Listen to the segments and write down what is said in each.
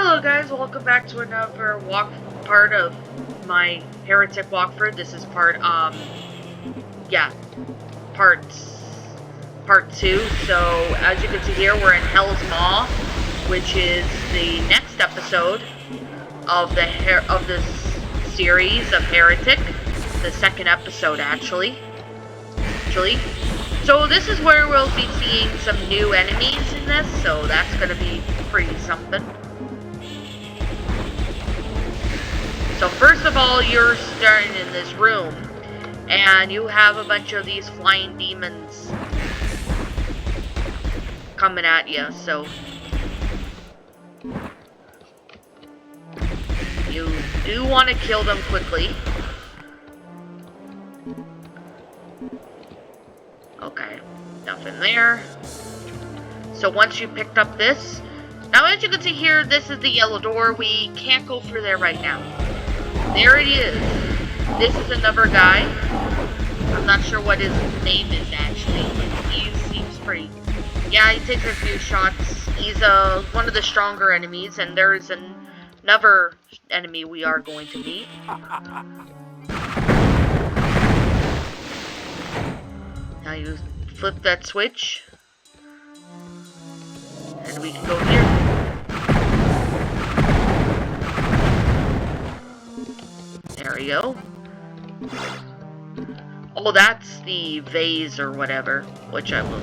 Hello guys, welcome back to another part of my Heretic walkthrough. This is part part 2. So as you can see here, we're in Hell's Maw, which is the next episode of this series of Heretic. The second episode actually. So this is where we'll be seeing some new enemies in this, so that's gonna be pretty something. So first of all, you're starting in this room, and you have a bunch of these flying demons coming at you, so you do want to kill them quickly. Okay, nothing there. So once you picked up this, now as you can see here, this is the yellow door. We can't go through there right now. There it is. This is another guy. I'm not sure what his name is actually, but he seems pretty... Yeah, he takes a few shots. He's one of the stronger enemies, and there is another enemy we are going to meet. Now you flip that switch, and we can go here. There we go. Oh, that's the vase or whatever, which I will...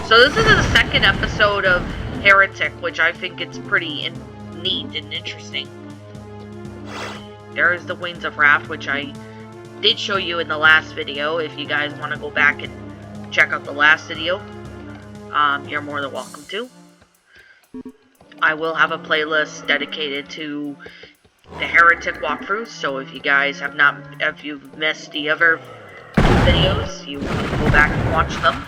So this is the second episode of Heretic, which I think it's pretty neat and interesting. There's the Wings of Wrath, which I did show you in the last video. If you guys want to go back and check out the last video, you're more than welcome to. I will have a playlist dedicated to the Heretic walkthroughs, so if you guys have not, if you've missed the other videos, you can go back and watch them.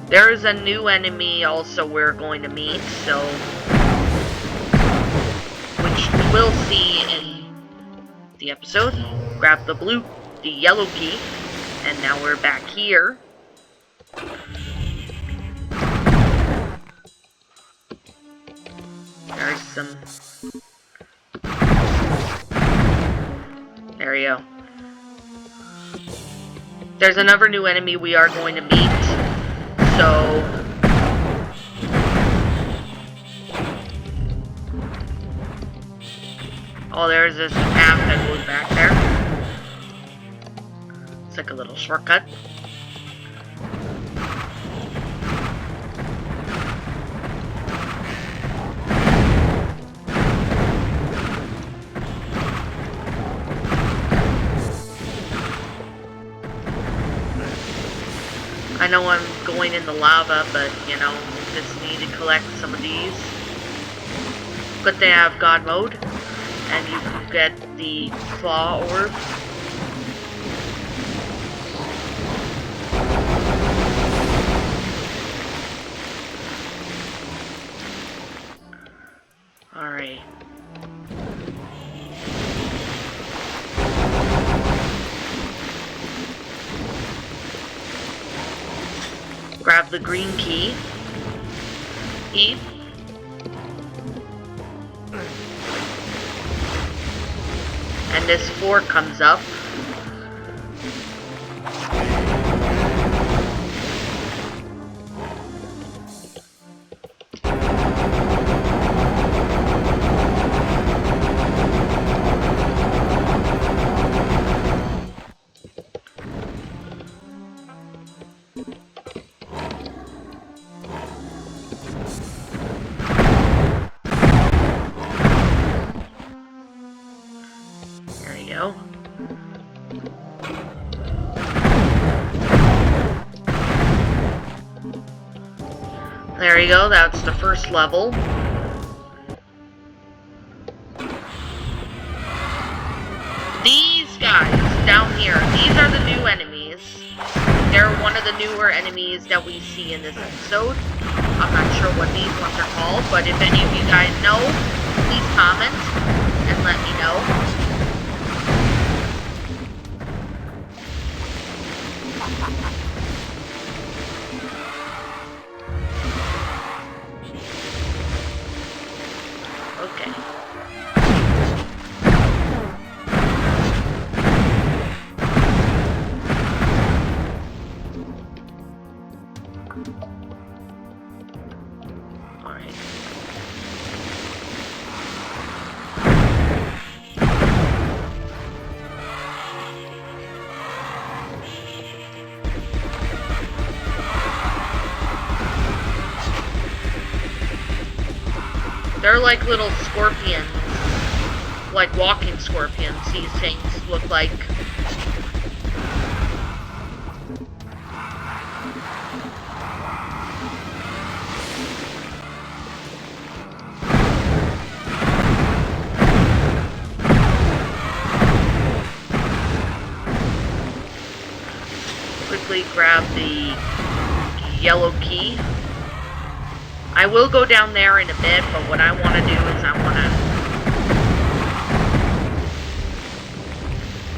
There is a new enemy also we're going to meet, so which we will see in the episode. Grab the yellow key, and now we're back here. There's some... There you go. There's another new enemy we are going to meet. So, oh, there's this path that goes back there. It's like a little shortcut. I know I'm going in the lava, but, you know, just need to collect some of these. Good thing I have God mode, and you can get the claw orb. Alright. Grab the green key. And this 4 comes up. go. There you go, that's the first level. These guys down here, these are the new enemies. They're one of the newer enemies that we see in this episode. I'm not sure what these ones are called, but if any of you guys know, please comment and let me know. Okay. Alright. They're like little scorpions. Like walking scorpions, these things look like. Quickly grab the yellow key. I will go down there in a bit, but what I want to do is I want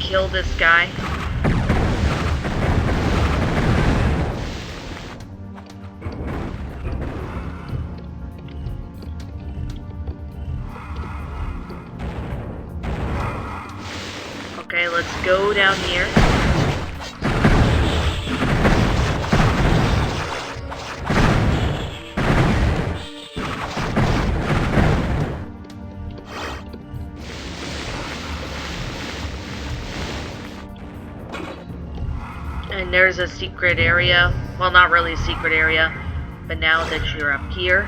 to kill this guy. Okay, let's go down here. And there's a secret area. Well, not really a secret area, but now that you're up here.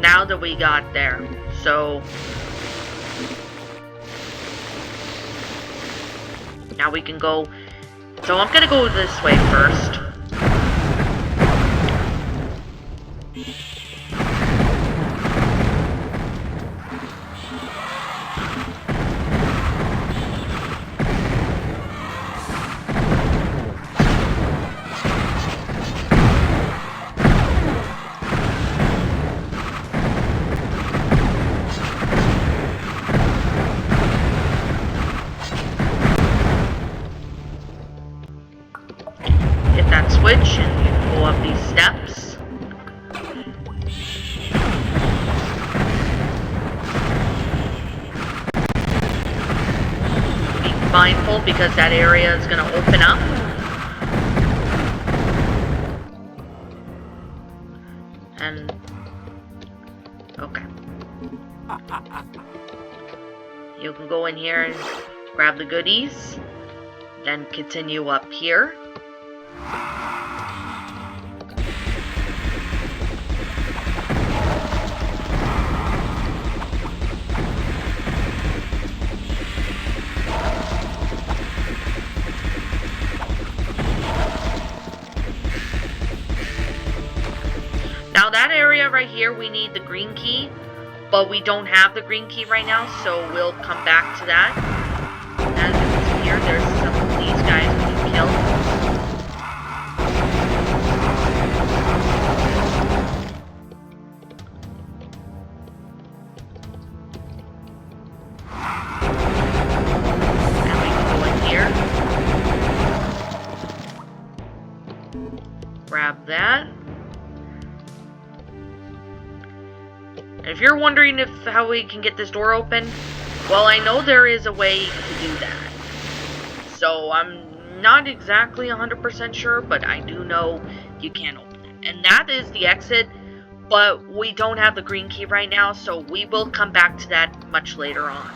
Now that we got there. So now we can go. So I'm gonna go this way first. Switch and you can go up these steps. Be mindful because that area is going to open up. And okay. You can go in here and grab the goodies, then continue up here. Now that area right here, we need the green key, but we don't have the green key right now, so we'll come back to that. As you can see here, there's some of these guys we can kill. And we can go in here. Grab that. If you're wondering how we can get this door open, well, I know there is a way to do that. So I'm not exactly 100% sure, but I do know you can open it. And that is the exit, but we don't have the green key right now, so we will come back to that much later on.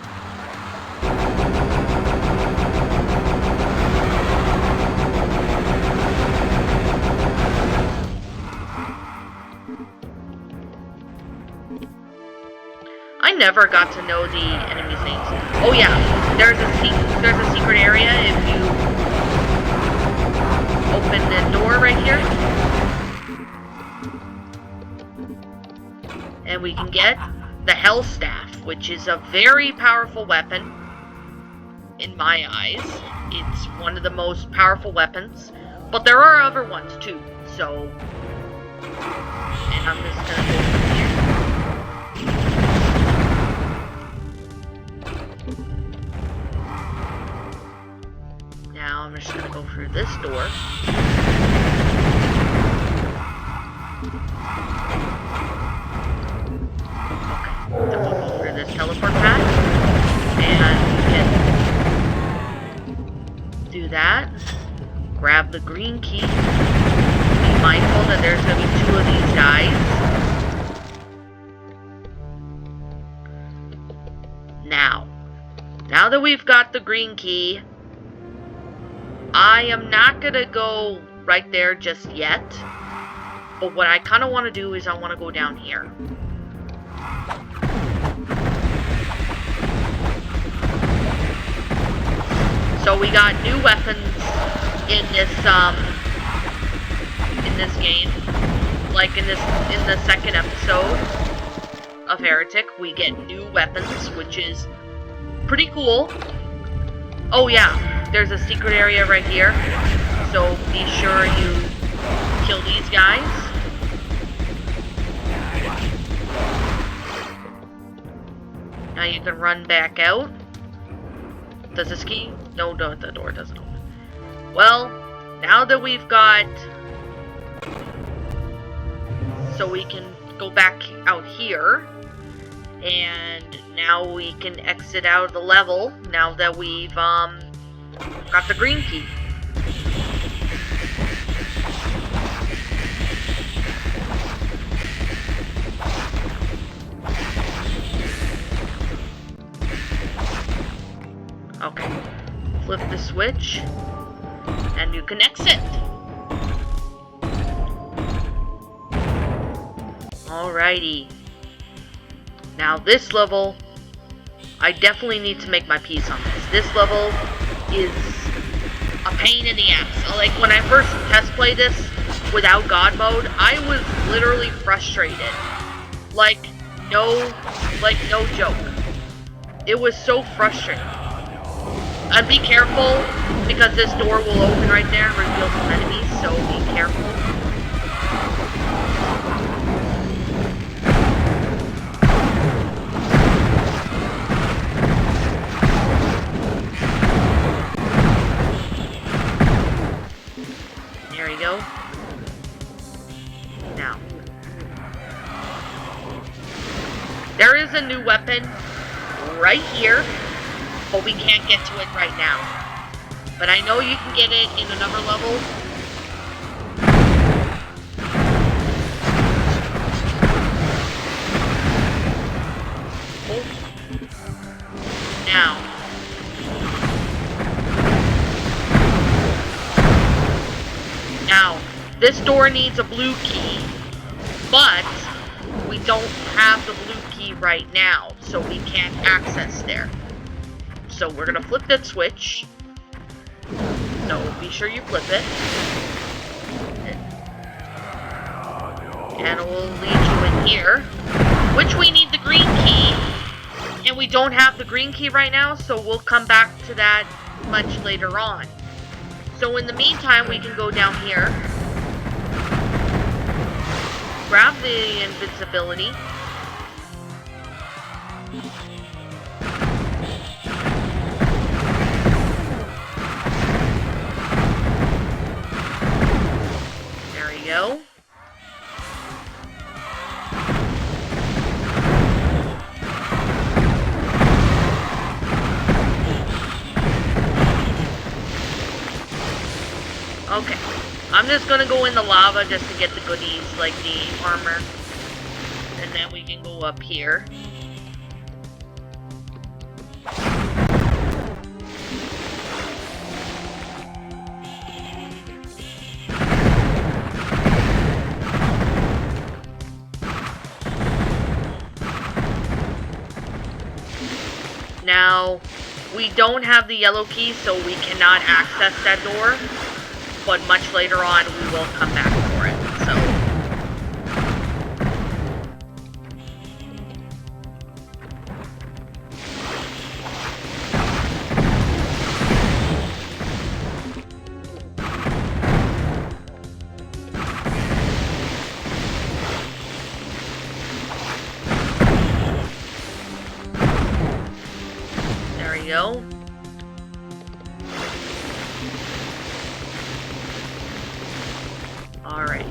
I never got to know the enemy's names. Oh yeah, there's a secret area if you open the door right here. And we can get the Hell Staff, which is a very powerful weapon in my eyes. It's one of the most powerful weapons, but there are other ones too, so... And I'm just gonna go through here. Now I'm just gonna go through this door. Okay, then we'll go through this teleport path, and we can do that. Grab the green key. Be mindful that there's gonna be 2 of these guys. Now that we've got the green key, I am not gonna go right there just yet. But what I kind of want to do is I want to go down here. So we got new weapons in this game. Like in the second episode of Heretic, we get new weapons, which is pretty cool. Oh yeah, there's a secret area right here. So be sure you kill these guys. Now you can run back out. Does this key? No, the door doesn't open. Well, now that we've got... So we can go back out here. And now we can exit out of the level now that we've got the green key. Okay, flip the switch, and you can exit. Alrighty. Now this level, I definitely need to make my peace on this. This level is a pain in the ass. Like, when I first test played this without God mode, I was literally frustrated. Like, no joke. It was so frustrating. And be careful, because this door will open right there and reveal some enemies, so be careful. There we go. Now. There is a new weapon right here. But we can't get to it right now. But I know you can get it in another level. Oh. Now, this door needs a blue key, but we don't have the blue key right now, so we can't access there. So we're gonna flip that switch. So be sure you flip it. And it will lead you in here. Which we need the green key. And we don't have the green key right now, so we'll come back to that much later on. So in the meantime, we can go down here. Grab the invincibility. Go. Okay, I'm just gonna go in the lava just to get the goodies, like the armor, and then we can go up here. Now, we don't have the yellow key, so we cannot access that door. But much later on, we will come back for it. So, there we go. Alright.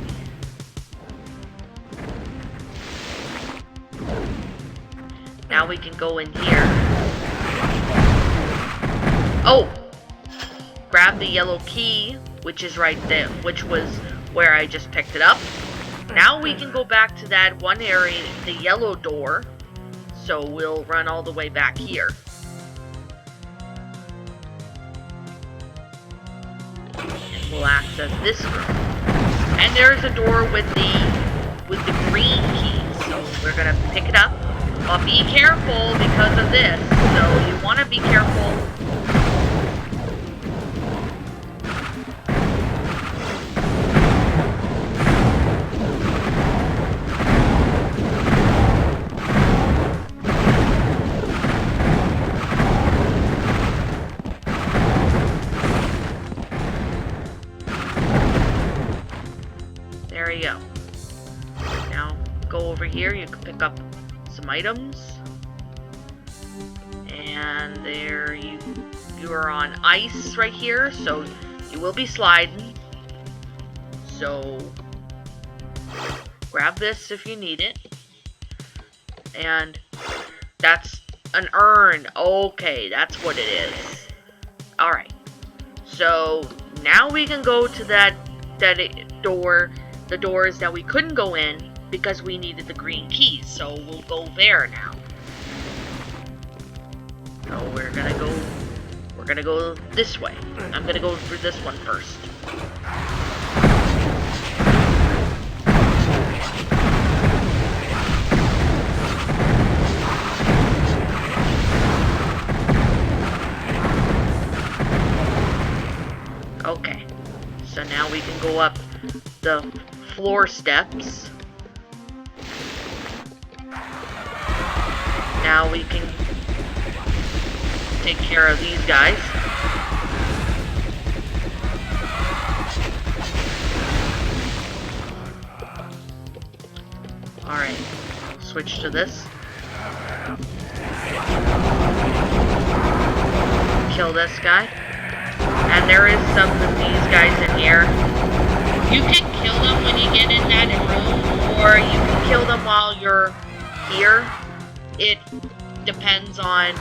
Now we can go in here. Oh! Grab the yellow key, which is right there, which was where I just picked it up. Now we can go back to that one area, the yellow door. So we'll run all the way back here. And we'll access this room. And there's a door with the green key. So we're gonna pick it up. But be careful because of this. So you wanna be careful. There you go. Now go over here, you can pick up some items. And there you are on ice right here, so you will be sliding. So grab this if you need it. And that's an urn. Okay, that's what it is. Alright. So now we can go to that door. The doors that we couldn't go in because we needed the green keys, so we'll go there now. So we're gonna go this way. I'm gonna go through this one first. Okay, so now we can go up the floor steps. Now we can take care of these guys. Alright, switch to this. Kill this guy. And there is some of these guys in here. You can kill them when you get in that room, or you can kill them while you're here. It depends on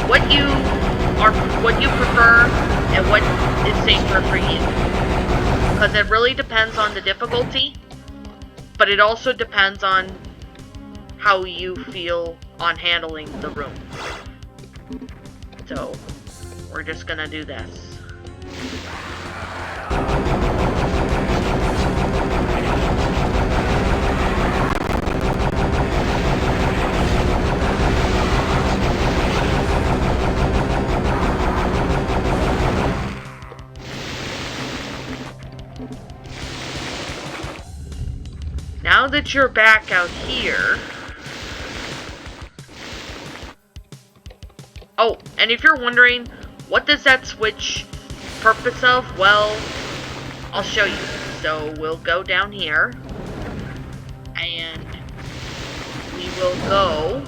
what you prefer and what is safer for you. Because it really depends on the difficulty, but it also depends on how you feel on handling the room. So, we're just gonna do this. Now that you're back out here... Oh, and if you're wondering, what does that switch purpose of? Well, I'll show you. So we'll go down here, and we will go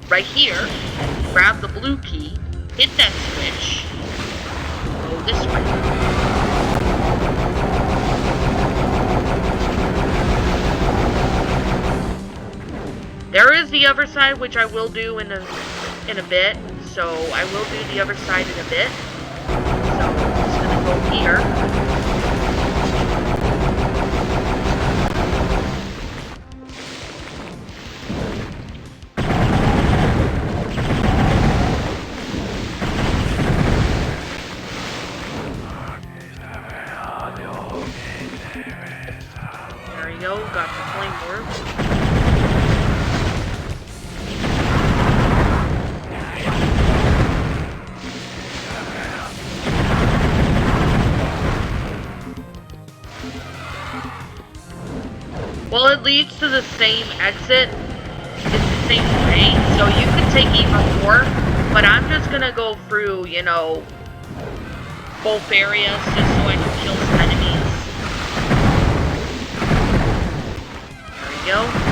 right here, grab the blue key, hit that switch, go this way. There is the other side, which I will do in a bit. So I will do the other side in a bit. So I'm just gonna go here. There we go, got the flame orb. it leads to the same exit. It's the same way, so you could take even more, but I'm just gonna go through, you know, both areas just so I can kill some enemies. There we go.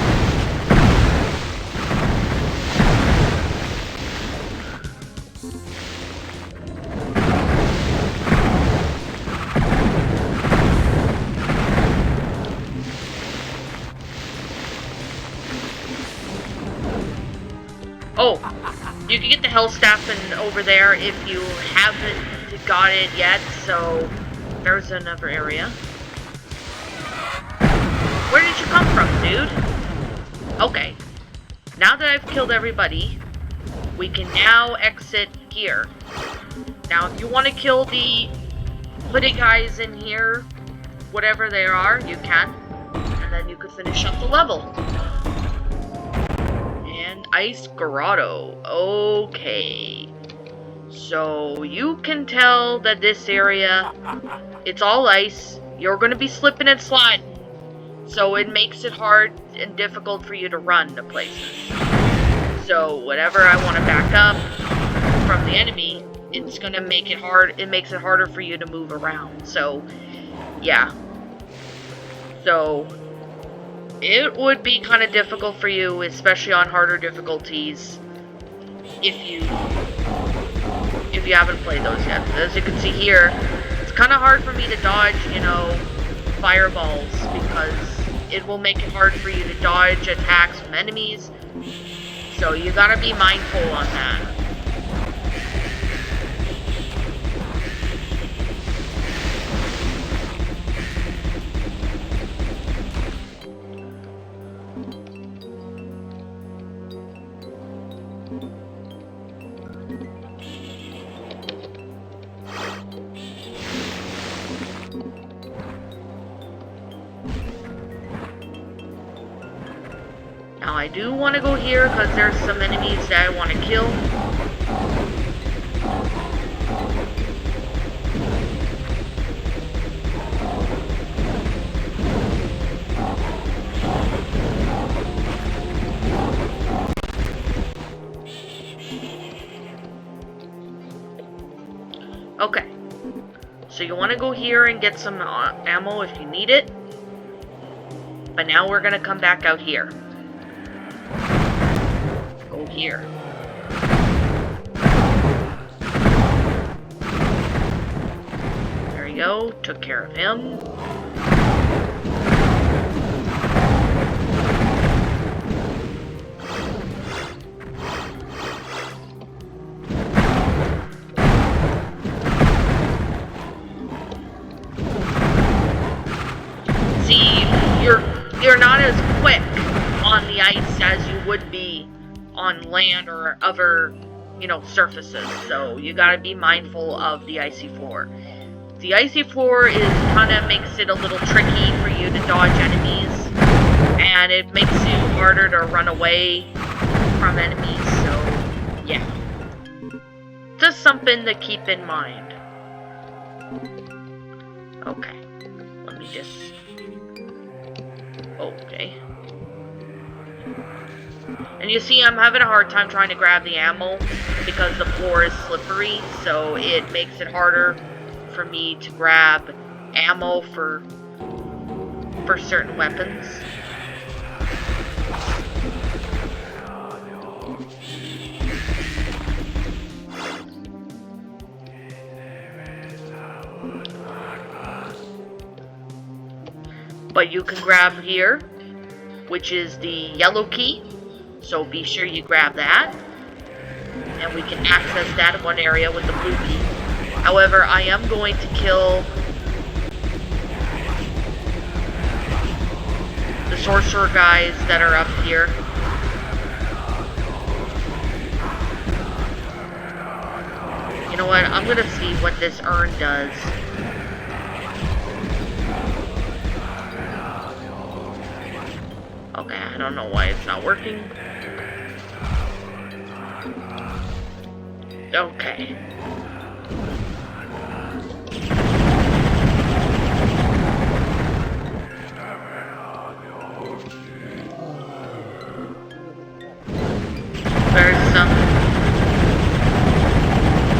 Oh, you can get the Hell Staff over there if you haven't got it yet, so there's another area. Where did you come from, dude? Okay, now that I've killed everybody, we can now exit here. Now, if you want to kill the hooded guys in here, whatever they are, you can, and then you could finish up the level. Ice Grotto. Okay. So you can tell that this area, it's all ice. You're going to be slipping and sliding. So it makes it hard and difficult for you to run to places. So whenever I want to back up from the enemy, it's going to make it hard. It makes it harder for you to move around. So, yeah. So it would be kind of difficult for you, especially on harder difficulties, if you haven't played those yet. As you can see here, it's kind of hard for me to dodge, you know, fireballs, because it will make it hard for you to dodge attacks from enemies. So you gotta be mindful on that. Now I do want to go here because there's some enemies that I want to kill. Okay, so you want to go here and get some ammo if you need it. But now we're going to come back out here. Go here. There we go. Took care of him. See, you're not as quick on the ice as you would be on land or other, you know, surfaces. So you gotta be mindful of the icy floor. The icy floor kind of makes it a little tricky for you to dodge enemies, and it makes you harder to run away from enemies. So yeah, just something to keep in mind. Okay, let me just. Okay. And you see, I'm having a hard time trying to grab the ammo because the floor is slippery, so it makes it harder for me to grab ammo for certain weapons. But you can grab here, which is the yellow key. So be sure you grab that, and we can access that in one area with the blue key. However, I am going to kill the sorcerer guys that are up here. You know what? I'm gonna see what this urn does. Okay, I don't know why it's not working. Okay.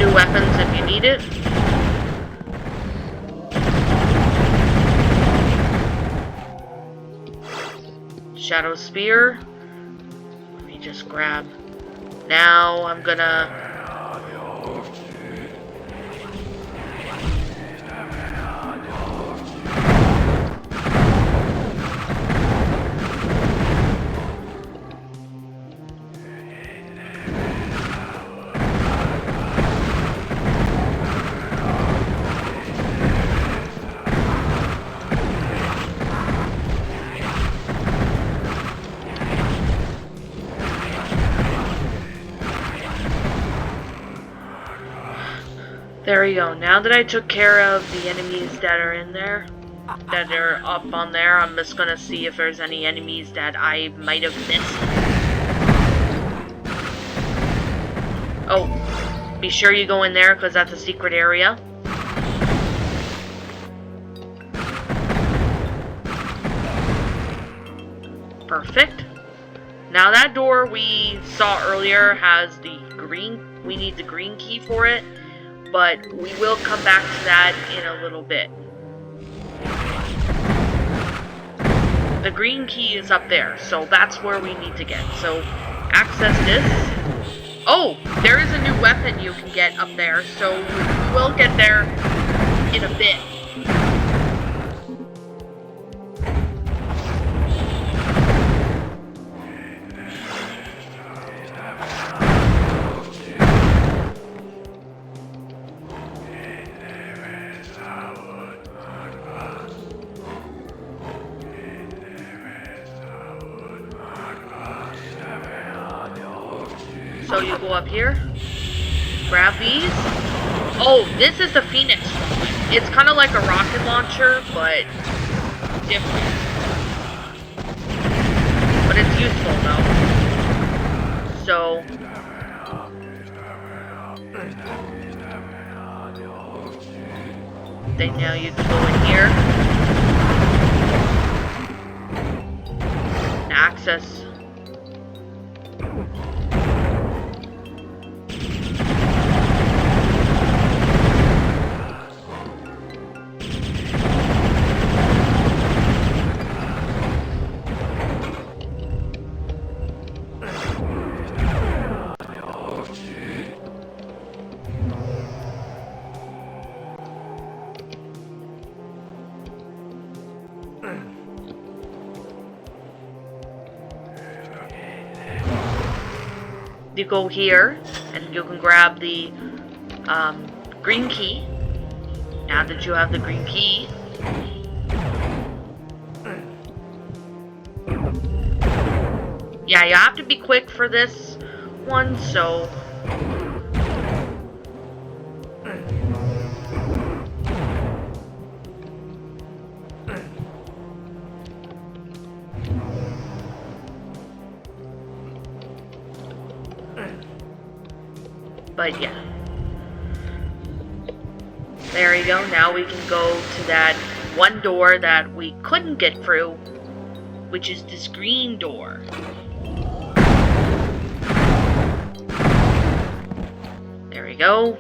new weapons if you need it. Shadow Spear. Let me just grab. Now I'm gonna... There we go. Now that I took care of the enemies that are in there, that are up on there, I'm just gonna see if there's any enemies that I might have missed. Oh, be sure you go in there because that's a secret area. Perfect. Now that door we saw earlier has the green, we need the green key for it. But we will come back to that in a little bit. The green key is up there, so that's where we need to get. So, access this. Oh, there is a new weapon you can get up there, so we will get there in a bit. So you go up here, grab these. Oh, this is the Phoenix one. It's kind of like a rocket launcher, but different. But it's useful though. So, then now you can go in here and access. You go here, and you can grab the green key. Now that you have the green key, yeah, you have to be quick for this one, so but yeah. There you go. Now we can go to that one door that we couldn't get through, which is this green door. There we go.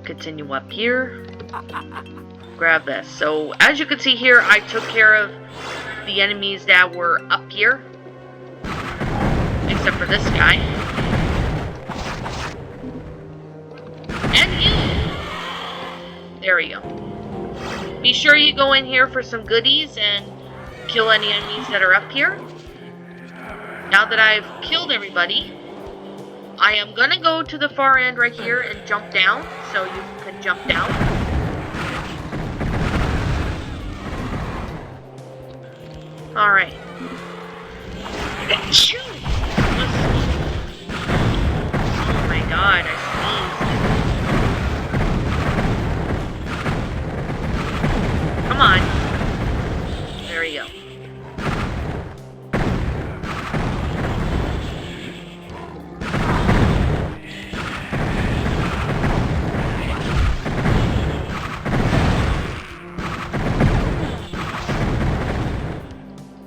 Continue up here. Grab this. So, as you can see here, I took care of the enemies that were up here. Except for this guy. And you! There we go. Be sure you go in here for some goodies and kill any enemies that are up here. Now that I've killed everybody, I am gonna go to the far end right here and jump down, so you can jump down. Alright. Oh my god, I sneezed. Come on. There we go.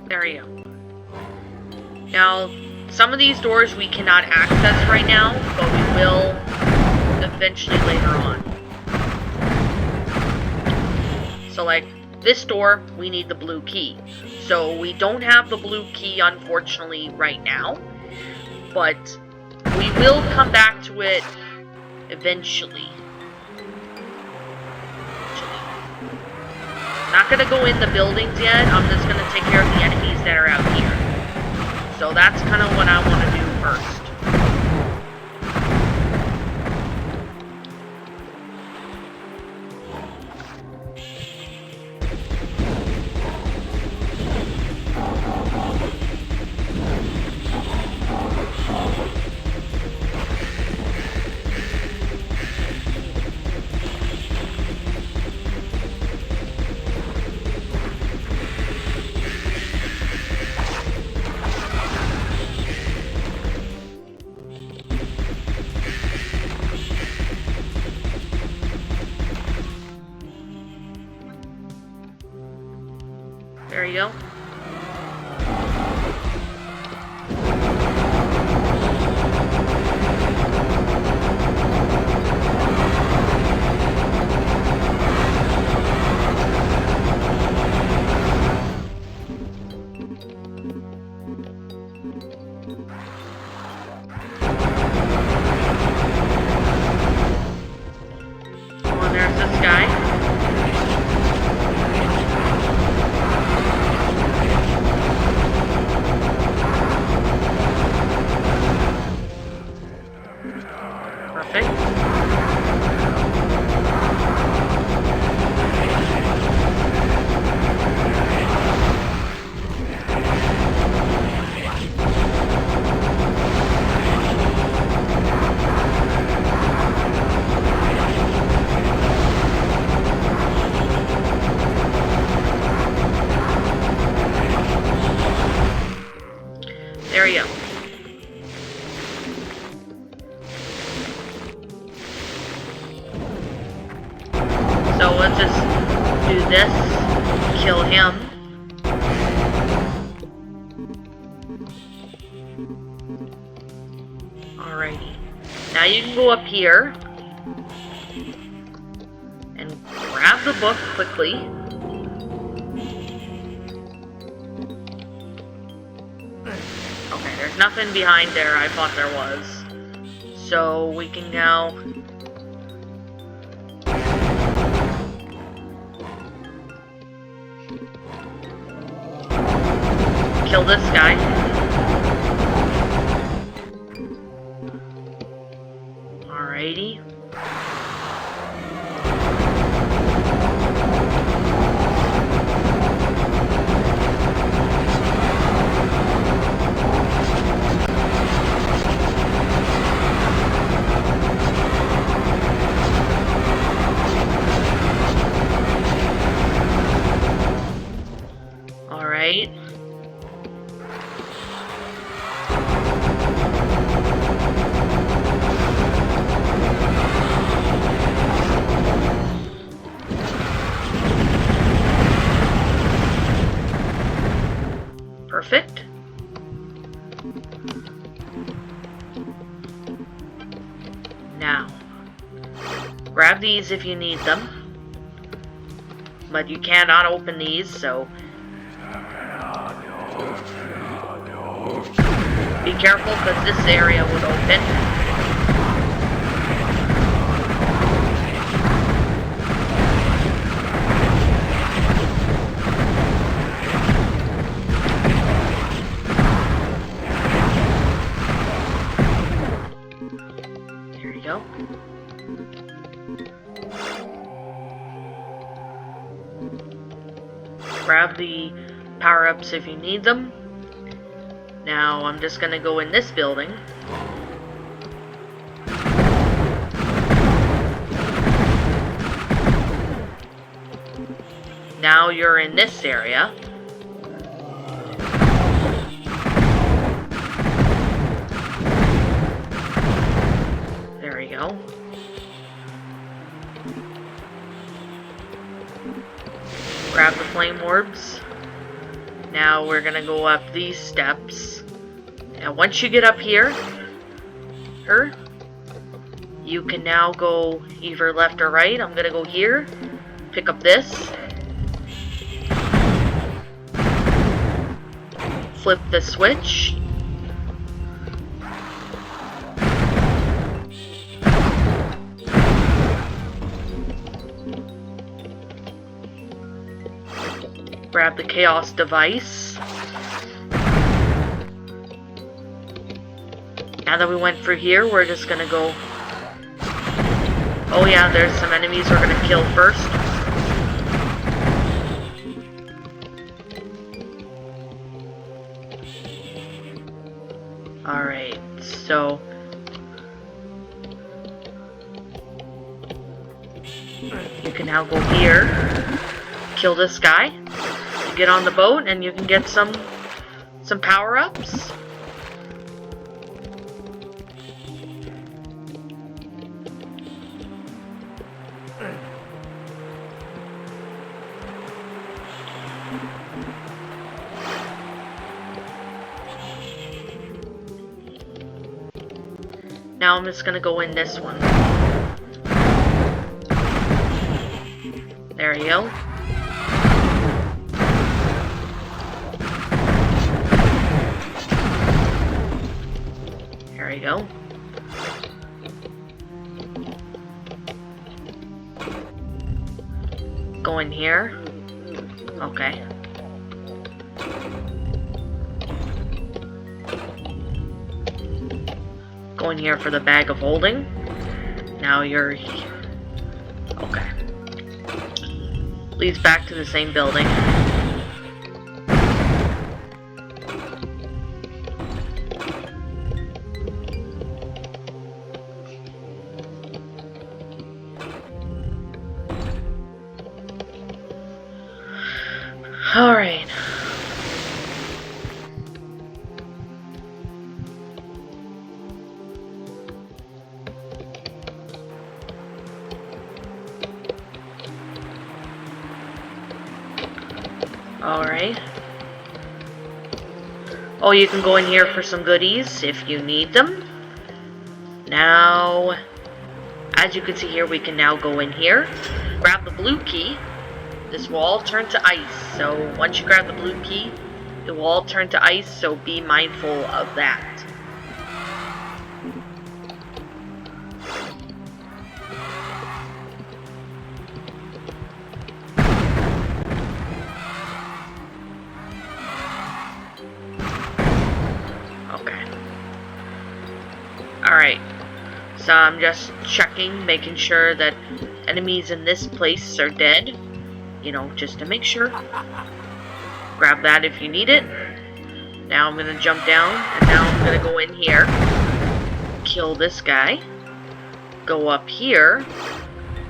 There we go. Now, some of these doors we cannot access right now, but we will eventually later on. So like, this door, we need the blue key. So we don't have the blue key, unfortunately, right now. But we will come back to it eventually. Not gonna go in the buildings yet. I'm just gonna take care of the enemies that are out here. So that's kind of what I want to do first. There you go. Oh, and there's this guy. There you go. So let's just do this, kill him. Alrighty. Now you can go up here and grab the book quickly. Okay, there's nothing behind there. I thought there was. So we can now kill this guy. Alrighty. Alright. Perfect. Now, grab these if you need them. But you cannot open these, so be careful because this area would open. There you go. Grab the power-ups if you need them. Now, I'm just gonna go in this building. Now you're in this area. There you go. Grab the flame orbs. Now we're gonna go up these steps. And once you get up here, You can now go either left or right. I'm gonna go here, pick up this, flip the switch, grab the chaos device. Now that we went through here, we're just gonna go... Oh yeah, there's some enemies we're gonna kill first. Alright, so... You can now go here, kill this guy, you get on the boat, and you can get some power-ups. Now I'm just gonna go in this one. There you go. There you go. Go in here. Okay. Go in here for the bag of holding. Now you're... Okay. Leads back to the same building. Alright. Alright. Oh, you can go in here for some goodies if you need them. Now, as you can see here, we can now go in here, grab the blue key. This will all turn to ice, so once you grab the blue key, it will all turn to ice, so be mindful of that. Okay. Alright, so I'm just checking, making sure that enemies in this place are dead. You know, just to make sure. Grab that if you need it. Now I'm gonna jump down, and now I'm gonna go in here. Kill this guy. Go up here.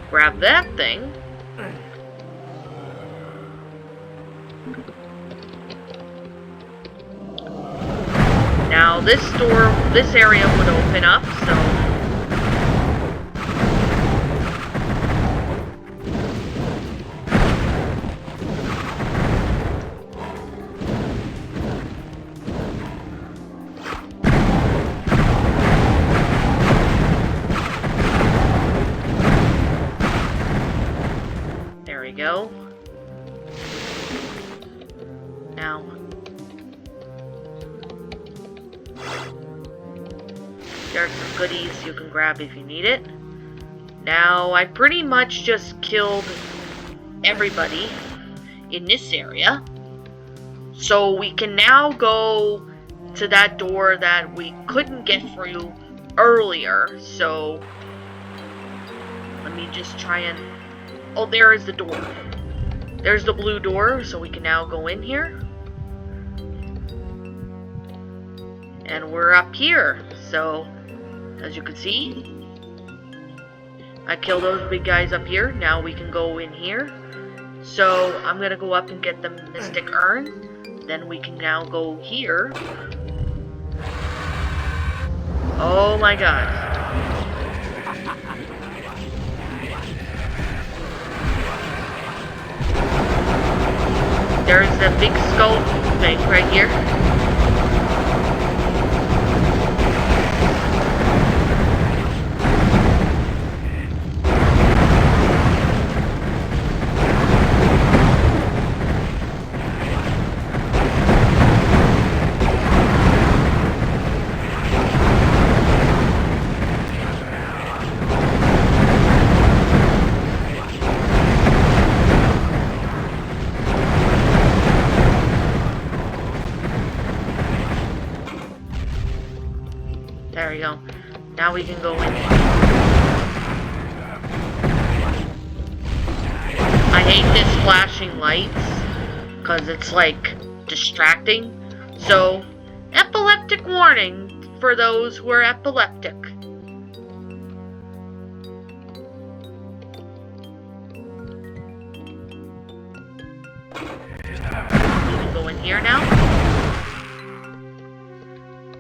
Grab that thing. Now this door, this area would open up, so... Go. Now, there are some goodies you can grab if you need it. Now, I pretty much just killed everybody in this area. So we can now go to that door that we couldn't get through earlier. So, let me just try and... Oh, there is the door. There's the blue door, so we can now go in here. And we're up here. So, as you can see, I killed those big guys up here. Now we can go in here. So, I'm going to go up and get the Mystic Urn. Then we can now go here. Oh my god. There's the big skull thing right here. we can go in. I hate this flashing lights, because it's like distracting. So, epileptic warning for those who are epileptic. We can go in here now.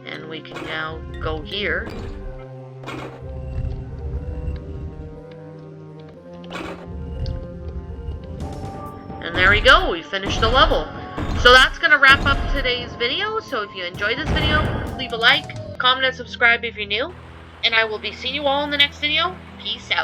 And we can now go here. And there we go, we finished the level. So that's going to wrap up today's video. So if you enjoyed this video, leave a like, comment, and subscribe if you're new. And I will be seeing you all in the next video. Peace out.